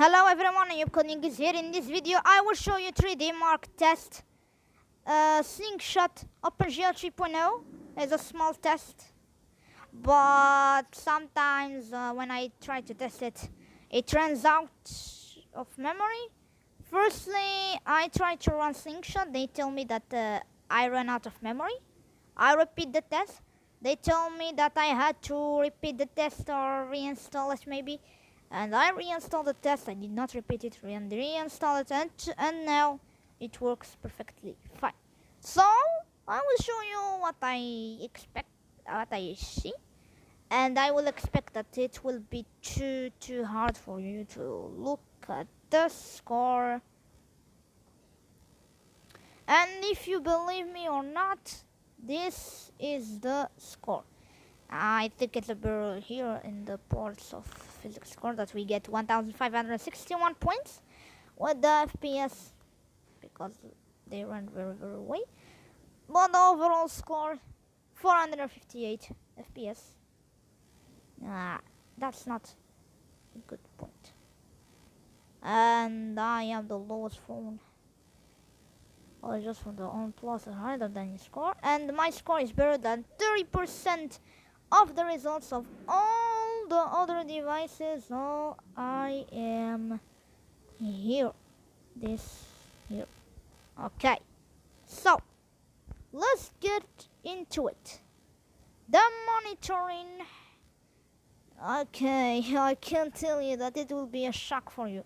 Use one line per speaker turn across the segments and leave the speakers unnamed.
Hello everyone, Coding is here. In this video I will show you 3D Mark test. Slingshot OpenGL 3.0 is a small test, but sometimes when I try to test it, it runs out of memory. Firstly, I try to run Slingshot. They tell me that I ran out of memory. I repeat the test. They told me that I had to repeat the test or reinstall it maybe. And I reinstalled the test. I did not repeat it and reinstall it, and now it works perfectly fine. So I will show you what I expect, what I see, and I will expect that it will be too hard for you to look at the score. And if you believe me or not, this is the score. I think it's a barrel here in the ports of physics score that we get 1561 points with the FPS because they run very away. But the overall score 458 FPS. That's not a good point. And I am the lowest phone. Or just from the on plus higher than your score. And my score is better than 30% of the results of all the other devices. So I am here. This here. Okay. So let's get into it. The monitoring. Okay, I can tell you that it will be a shock for you.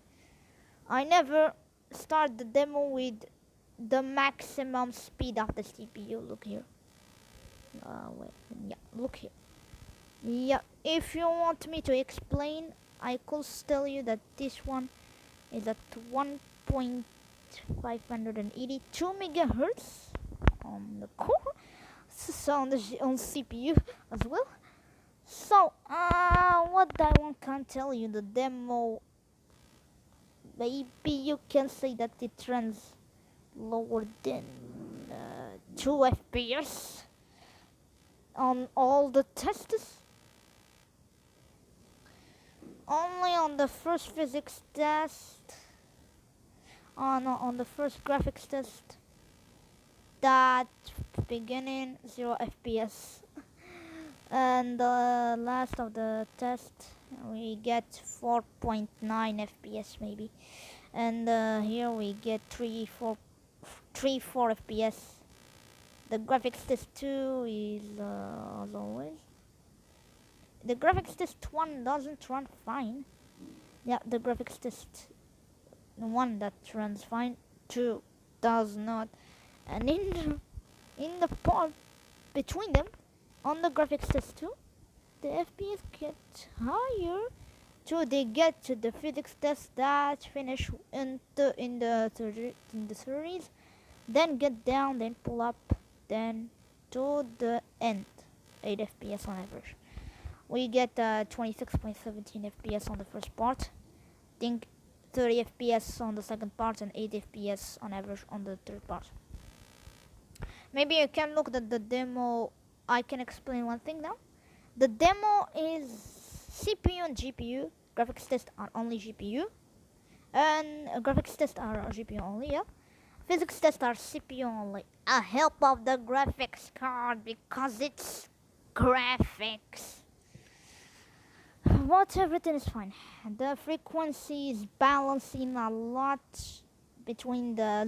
I never start the demo with the maximum speed of the CPU. Look here. Look here. Yeah, if you want me to explain, I could tell you that this one is at 1.582 megahertz on the core, so on CPU as well. So, what I can tell you, the demo, maybe you can say that it runs lower than 2 FPS on all the tests. Only on the first physics test, on the first graphics test, that beginning 0 FPS. And the last of the test, we get 4.9 FPS maybe. And here we get 3.4 FPS. The graphics test 2 is as always. The graphics test 1 doesn't run fine. Yeah, the graphics test 1 that runs fine, 2 does not. And in the part between them, on the graphics test 2, the FPS get higher till they get to the physics test that finish in the 30s, then get down, then pull up, then to the end, 8 FPS on average. We get 26.17 FPS on the first part, think 30 FPS on the second part, and 8 FPS on average on the third part. Maybe you can look at the demo. I can explain one thing now. The demo is CPU and GPU. Graphics tests are only GPU. And graphics tests are GPU only, yeah. Physics tests are CPU only. A help of the graphics card because it's graphics. But everything is fine. The frequency is balancing a lot between the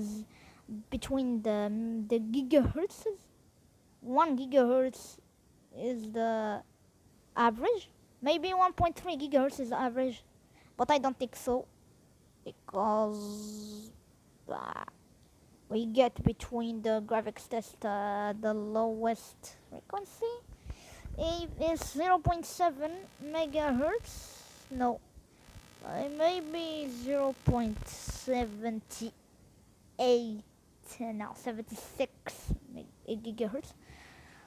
gigahertz. 1 gigahertz is the average. Maybe 1.3 gigahertz is the average, but I don't think so because we get between the graphics test the lowest frequency. It is 0.7 megahertz. No, maybe 0.78. Now 76 gigahertz.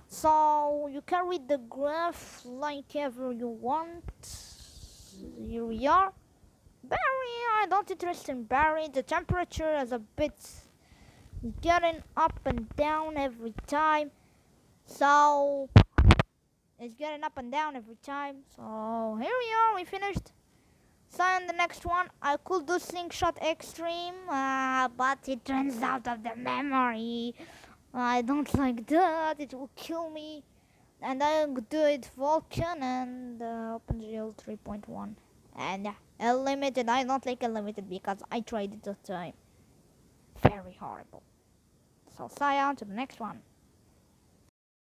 So you can read the graph like ever you want. Here we are. Barry, I don't interest in Barry. The temperature is a bit getting up and down every time. So it's getting up and down every time. So here we are, we finished. So in the next one, I could do Slingshot Extreme, but it runs out of the memory. I don't like that, it will kill me. And I do it Vulcan and OpenGL 3.1. And Unlimited, I don't like Unlimited because I tried it at the time. Very horrible. So see you on to the next one.